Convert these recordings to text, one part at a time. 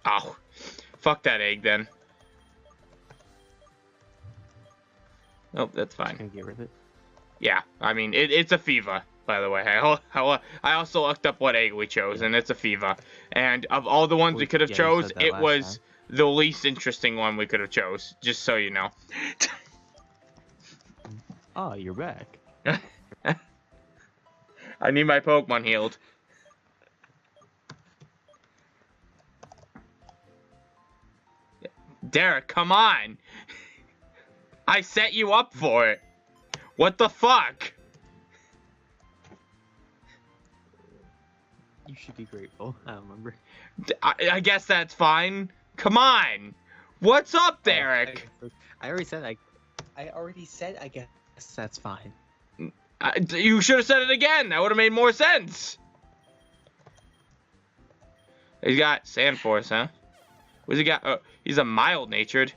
Oh, fuck that egg then. Nope, that's fine. Can I get rid of it? Yeah, I mean, it's a fever, by the way. I also looked up what egg we chose, and it's a fever. And of all the ones we could have you chose, said that it last was the least interesting one we could have chose, just so you know. Oh, you're back. I need my Pokemon healed. Derek, come on! I set you up for it. What the fuck? You should be grateful. I don't remember. I guess that's fine. Come on. What's up, Derek? I already said I guess that's fine. You should have said it again. That would have made more sense. He's got Sand Force, huh? What's he got? Oh, he's a mild-natured.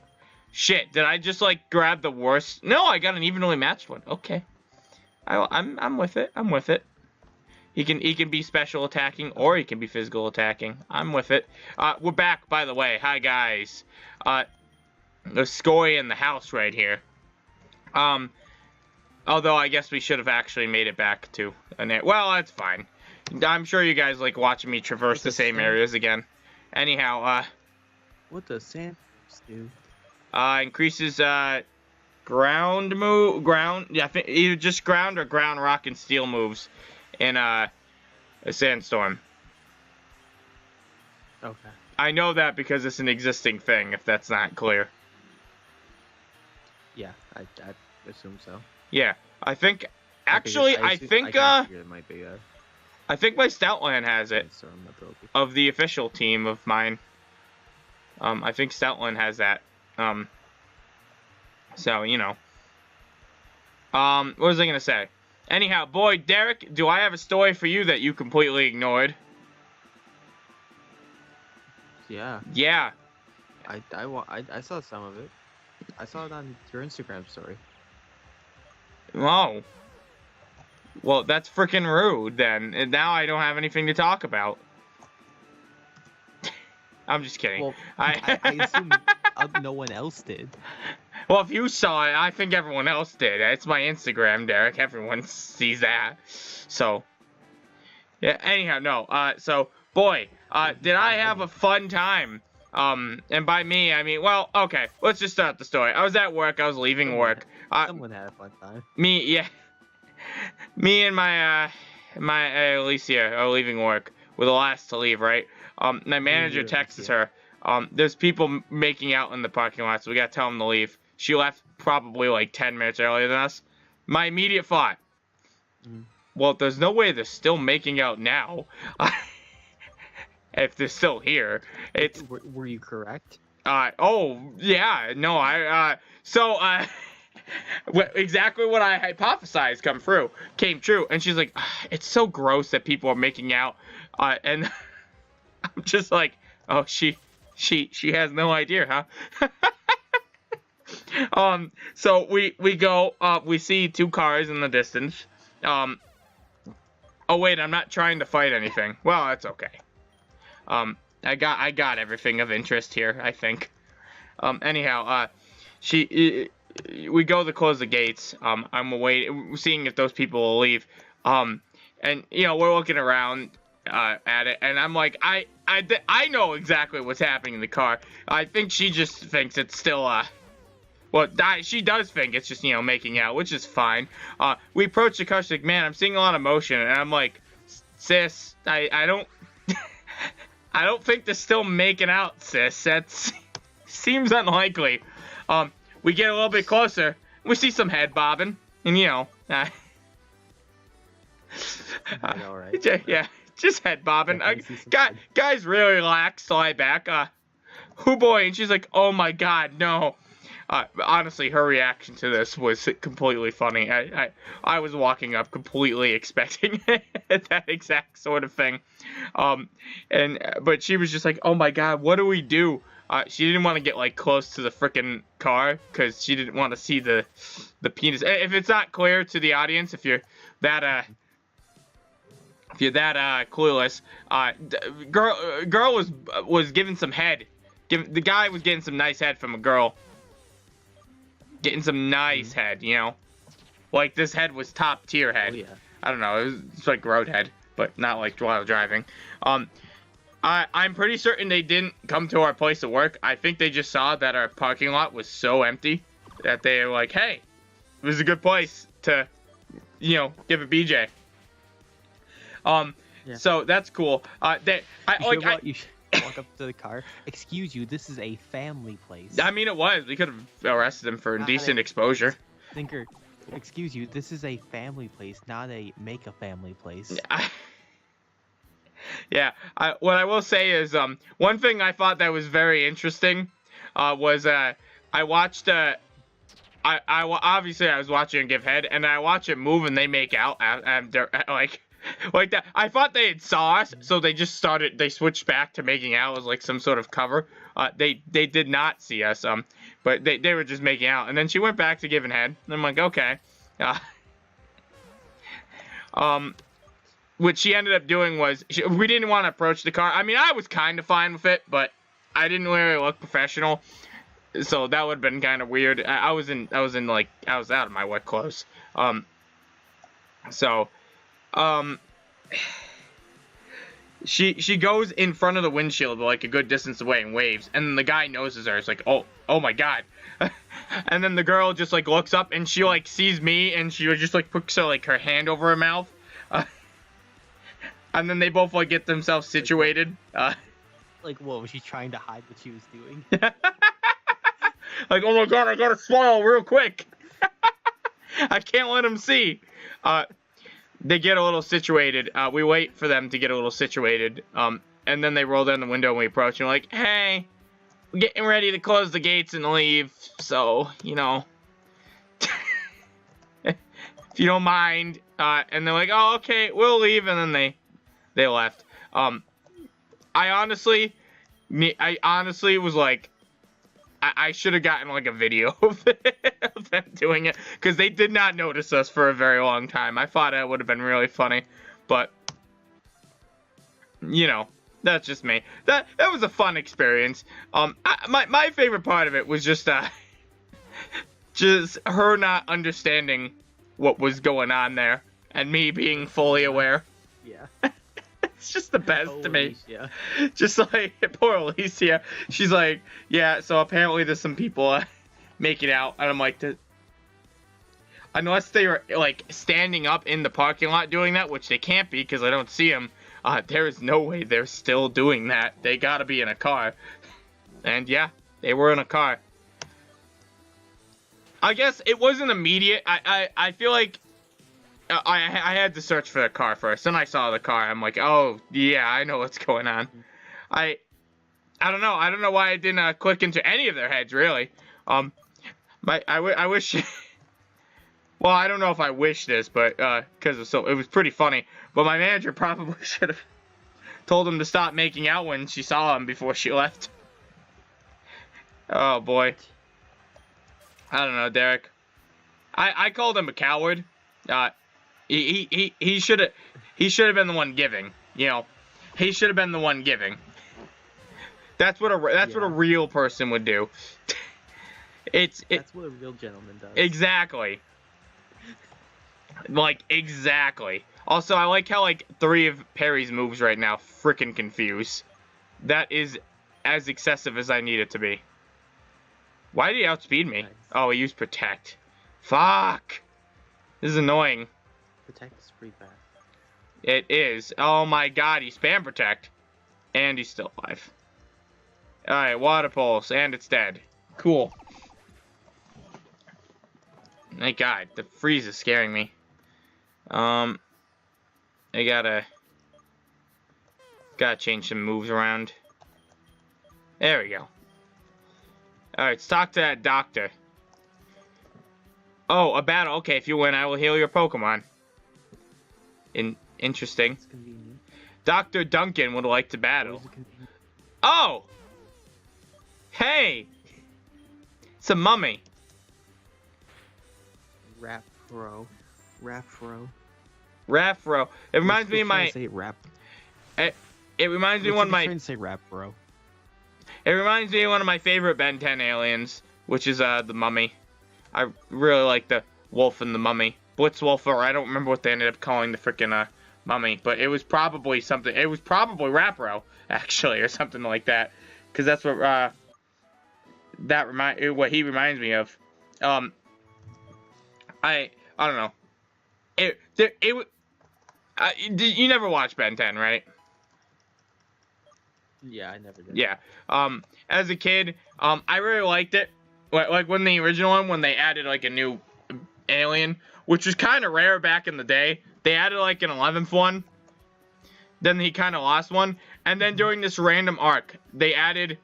Shit, did I just, like, grab the worst? No, I got an evenly matched one. Okay. I'm with it. I'm with it. He can be special attacking, or he can be physical attacking. I'm with it. We're back, by the way. Hi, guys. There's Scory in the house right here. Although I guess we should have actually made it back to an area. Well, that's fine. I'm sure you guys like watching me traverse the same areas again. Anyhow, what does Sand do? Increases ground, yeah, I think either just ground or ground, rock, and steel moves in a sandstorm. Okay. I know that because it's an existing thing, if that's not clear. Yeah, I assume so. Yeah, I think, actually, I think it might be I think my Stoutland has it, of the official team of mine. I think Stoutland has that. So, you know. What was I gonna say? Anyhow, boy, Derek, do I have a story for you that you completely ignored? Yeah. Yeah. I saw some of it. I saw it on your Instagram story. Oh. Well, that's freaking rude, then. And now I don't have anything to talk about. I'm just kidding. Well, I assume no one else did. Well, if you saw it, I think everyone else did. It's my Instagram, Derek. Everyone sees that. So, yeah, anyhow, no. So, boy, did I have a fun time. And by me, I mean, well, okay, let's just start the story. I was at work. I was leaving work. Someone had a fun time. Me and my Alicia are leaving work. We're the last to leave, right? My manager texts her. There's people making out in the parking lot, so we gotta tell them to leave. She left probably like 10 minutes earlier than us. My immediate thought, well, there's no way they're still making out now. If they're still here. Were you correct? Oh, yeah, no, exactly what I hypothesized came true. And she's like, it's so gross that people are making out. And I'm just like, oh, she has no idea, huh? So we go, we see two cars in the distance. Oh wait, I'm not trying to fight anything. Well, that's okay. I got everything of interest here, I think. Anyhow, we go to close the gates. I'm seeing if those people will leave. And you know, we're looking around at it, and I'm like, I know exactly what's happening in the car. I think she just thinks it's still well, she does think it's just, you know, making out, which is fine. We approach the car, she's like, man, I'm seeing a lot of motion, and I'm like, sis, I don't I don't think they're still making out, sis. That seems unlikely. We get a little bit closer. We see some head bobbing, and you know, all right. Yeah, just head bobbing. Guys really lax to lie back. Oh boy, and she's like, oh my god, no. Honestly, her reaction to this was completely funny. I was walking up completely expecting that exact sort of thing. But she was just like, oh my god, what do we do? She didn't want to get like close to the frickin' car because she didn't want to see the penis. If it's not clear to the audience, if you're that If you're that clueless, girl was giving some head. The guy was getting some nice head from a girl. Getting some nice head, you know. Like this head was top tier head. Oh, yeah. I don't know. It's like road head, but not like while driving. I'm pretty certain they didn't come to our place of work. I think they just saw that our parking lot was so empty that they were like, hey, this is a good place to, you know, give a BJ. Yeah. So that's cool. You should walk up to the car. Excuse you, this is a family place. I mean, it was. We could have arrested him for indecent exposure. Zinker, excuse you, this is a family place, not a make a family place. Yeah. What I will say is, one thing I thought that was very interesting, was I watched obviously I was watching him give head, and I watch it move and they make out, and they're like that. I thought they had saw us, so they switched back to making out as like some sort of cover. They did not see us, but they were just making out, and then she went back to giving head, and I'm like, okay. What she ended up doing was, we didn't want to approach the car. I mean, I was kind of fine with it, but I didn't really look professional, so that would have been kind of weird. I was out of my wet clothes. She goes in front of the windshield like a good distance away and waves, and then the guy noses her. It's like, oh my god. And then the girl just like looks up and she like sees me, and she just like puts her hand over her mouth. And then they both like get themselves situated. Like, what was she trying to hide what she was doing? Like, oh my god, I gotta smile real quick. I can't let him see. They get a little situated. We wait for them to get a little situated. And then they roll down the window and we approach and we're like, hey, we're getting ready to close the gates and leave. So, you know, if you don't mind. And they're like, oh, okay, we'll leave. And then they left. I honestly was like, I should have gotten like a video of them doing it, because they did not notice us for a very long time. I thought it would have been really funny, but you know, that's just me. That was a fun experience. My favorite part of it was just her not understanding what was going on there, and me being fully aware. Yeah. It's just the best to me. Yeah. Just like, poor Alicia. She's like, yeah, so apparently there's some people making out. And I'm like, unless they were like standing up in the parking lot doing that, which they can't be because I don't see them, there is no way they're still doing that. They gotta be in a car. And yeah, they were in a car. I guess it wasn't immediate. I feel like I had to search for the car first. Then I saw the car. I'm like, oh yeah, I know what's going on. I don't know. I don't know why I didn't click into any of their heads really. I wish. Well, I don't know if I wish this, but because it was pretty funny. But my manager probably should have told him to stop making out when she saw him before she left. Oh boy. I don't know, Derek. I called him a coward. He should have been the one giving. You know, he should have been the one giving. That's what a real person would do. That's what a real gentleman does. Exactly. Like, exactly. Also, I like how like 3 of Perry's moves right now frickin' confuse. That is as excessive as I need it to be. Why did he outspeed me? Nice. Oh, he used protect. Fuck. This is annoying. Protect is pretty fast. It is. Oh my god, he spam protect. And he's still alive. Alright, water pulse, and it's dead. Cool. Thank god, the freeze is scaring me. I gotta change some moves around. There we go. Alright, let's talk to that doctor. Oh, a battle. Okay, if you win, I will heal your Pokemon. Interesting. That's convenient. Dr. Duncan would like to battle. Oh! Hey! It's a mummy. Rapro. Raffro. It reminds me of my. Say rap. It reminds me of one of my. Trying to say rap, bro. It reminds me of one of my favorite Ben 10 aliens, which is the Mummy. I really like the Wolf and the Mummy. Blitzwolf, I don't remember what they ended up calling the freaking Mummy, but it was probably something. It was probably Rapro, actually, or something like that, because that's what what he reminds me of. I don't know. You never watched Ben 10, right? Yeah, I never did. Yeah. As a kid, I really liked it. Like when the original one, when they added like a new alien, which was kind of rare back in the day. They added like an 11th one. Then he kind of lost one. And then during this random arc, they added...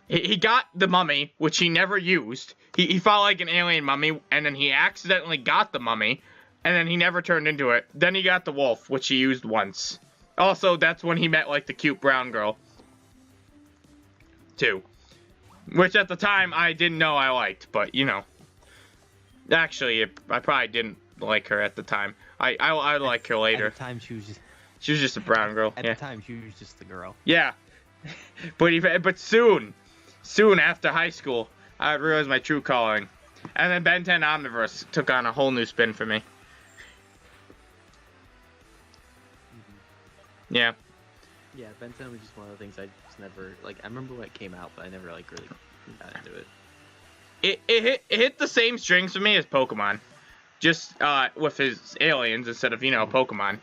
He got the Mummy, which he never used. He fought like an alien mummy, and then he accidentally got the Mummy, and then he never turned into it. Then he got the Wolf, which he used once. Also, that's when he met like the cute brown girl. Too. Which at the time, I didn't know I liked, but you know. Actually, I probably didn't like her at the time. I like her later. At the time, she was just a brown girl. At yeah. the time, she was just the girl. Yeah. but soon after high school, I realized my true calling. And then Ben 10 Omniverse took on a whole new spin for me. Yeah. Yeah, Ben 10 was just one of the things I just never, like, I remember when it came out, but I never, like, really got into it. It hit the same strings for me as Pokemon. Just, with his aliens instead of, Pokemon.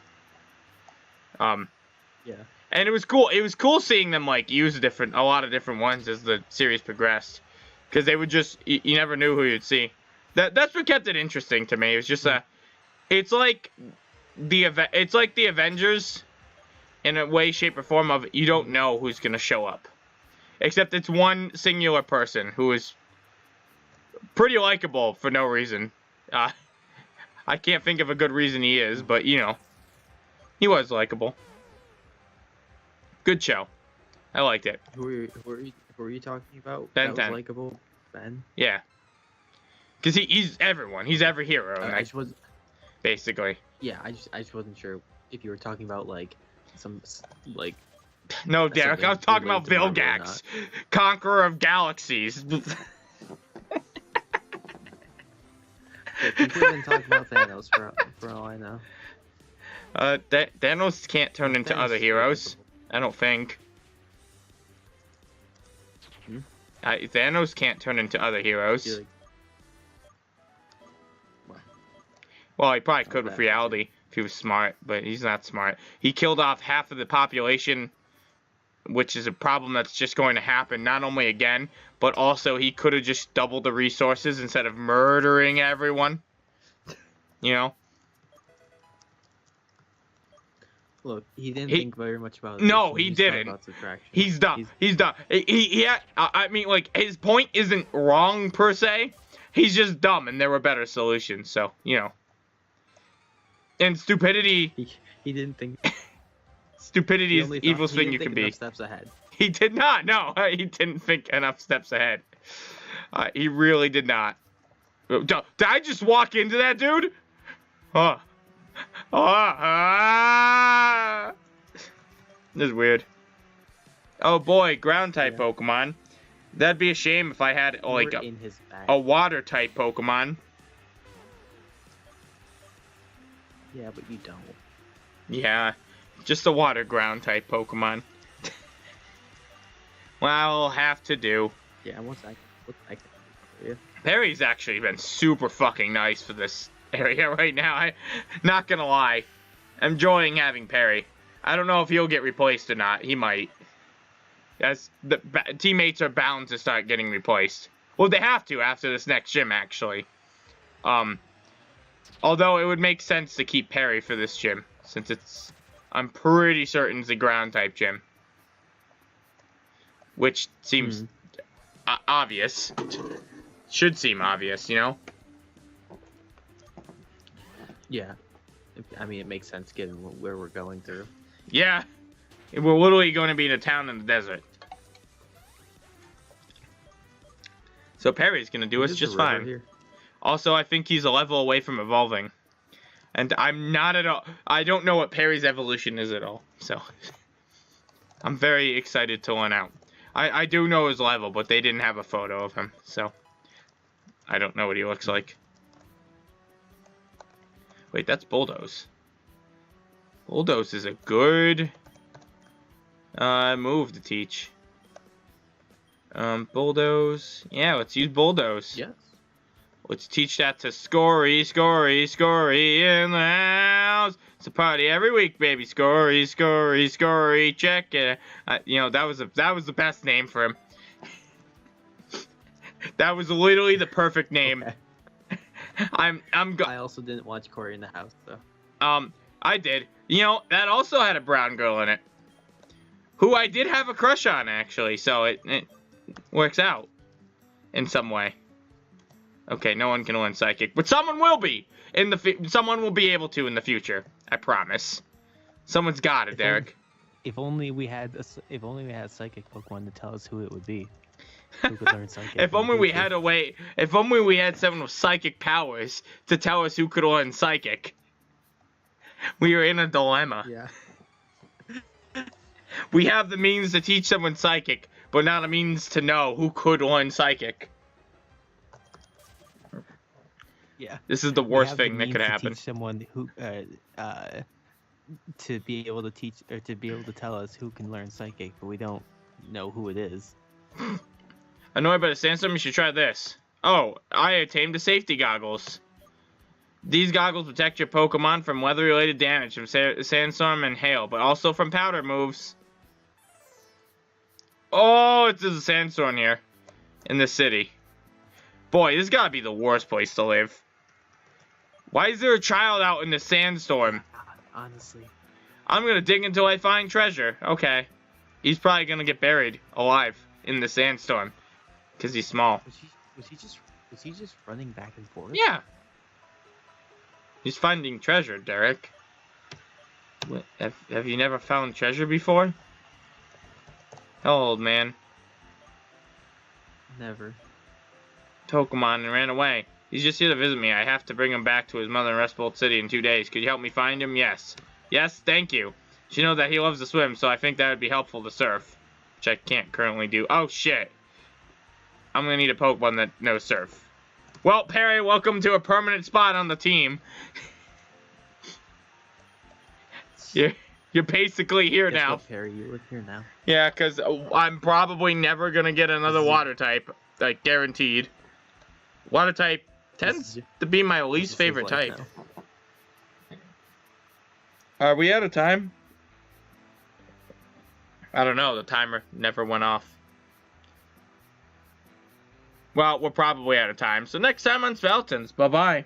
Yeah. And it was cool. It was cool seeing them, like, use a lot of different ones as the series progressed. Because they would just, you never knew who you'd see. That's what kept it interesting to me. It was just it's like the Avengers in a way, shape, or form of you don't know who's going to show up. Except it's one singular person who is pretty likable for no reason. I can't think of a good reason he is, but, he was likable. Good show. I liked it. Who are you talking about? Ben that 10. Was likable? Ben? Yeah. Because he's everyone. He's every hero. I just was... Basically. Yeah, I just wasn't sure if you were talking about, like, some, like... No, Derek, I was talking about Vilgax, Conqueror of Galaxies. Yeah, people have been talking about Thanos for all I know. Thanos can't turn into other heroes. I don't think. Thanos can't turn into other heroes. Well, he probably could with reality if he was smart, but he's not smart. He killed off half of the population, which is a problem that's just going to happen not only again, but also he could have just doubled the resources instead of murdering everyone. Look, he didn't think very much about it. No, he didn't. He's dumb. He's dumb. I mean, like, his point isn't wrong, per se. He's just dumb, and there were better solutions, so, And stupidity... He didn't think... Stupidity is the evilest thing you can be. Steps ahead. He did not. No, he didn't think enough steps ahead. He really did not. Did I just walk into that dude? This is weird. Oh boy, ground type Pokemon. That'd be a shame if I had like a water type Pokemon. Yeah, but you don't. Yeah, just a water ground type Pokemon. Well, I'll have to do. Yeah, once I can. Yeah. Perry's actually been super fucking nice for this area right now. Not gonna lie, I'm enjoying having Perry. I don't know if he'll get replaced or not. He might. As the teammates are bound to start getting replaced. Well, they have to after this next gym, actually. Although it would make sense to keep Perry for this gym, since I'm pretty certain it's a ground type gym. Which seems obvious. Should seem obvious, Yeah. I mean, it makes sense given where we're going through. Yeah. We're literally going to be in a town in the desert. So Perry's going to do us just fine. Here. Also, I think he's a level away from evolving. And I'm not at all... I don't know what Perry's evolution is at all. So, I'm very excited to learn out. I do know his level, but they didn't have a photo of him. So, I don't know what he looks like. Wait, that's Bulldoze. Bulldoze is a good move to teach. Bulldoze. Yeah, let's use Bulldoze. Yes. Let's teach that to Scory in the house. It's a party every week, baby. Scory, check it. You know, that was the best name for him. That was literally the perfect name. Okay. I also didn't watch Cory in the House, though. I did. You know, that also had a brown girl in it, who I did have a crush on, actually. So it works out in some way. Okay, no one can learn psychic, but someone will be someone will be able to in the future. I promise. Someone's got it, Derek. If only we had a psychic Pokemon to tell us who it would be. Who could learn psychic? If only we had a way. If only we had someone with psychic powers to tell us who could learn psychic. We are in a dilemma. Yeah. We have the means to teach someone psychic, but not a means to know who could learn psychic. Yeah. This is the worst thing that could happen. To teach someone who to be able to teach or to be able to tell us who can learn psychic, but we don't know who it is. Annoyed by the sandstorm, you should try this. Oh, I tamed the safety goggles. These goggles protect your Pokemon from weather-related damage from sandstorm and hail, but also from powder moves. Oh, it's a sandstorm here in the city. Boy, this gotta be the worst place to live. Why is there a child out in the sandstorm? Honestly. I'm gonna dig until I find treasure. Okay. He's probably gonna get buried alive in the sandstorm. Because he's small. Was he just running back and forth? Yeah. He's finding treasure, Derek. What, have you never found treasure before? Hello, old man. Never. Pokemon and ran away. He's just here to visit me. I have to bring him back to his mother in Rust Bolt City in 2 days. Could you help me find him? Yes. Yes, thank you. You know that he loves to swim, so I think that would be helpful to surf. Which I can't currently do. Oh, shit. I'm gonna need a Pokemon that knows surf. Well, Perry, welcome to a permanent spot on the team. You're basically here now. What, Perry, you live here now. Yeah, because I'm probably never gonna get another water type, like guaranteed. Water type tends to be my least favorite type. Are we out of time? I don't know. The timer never went off. Well, we're probably out of time. So next time on Speletons. Bye-bye.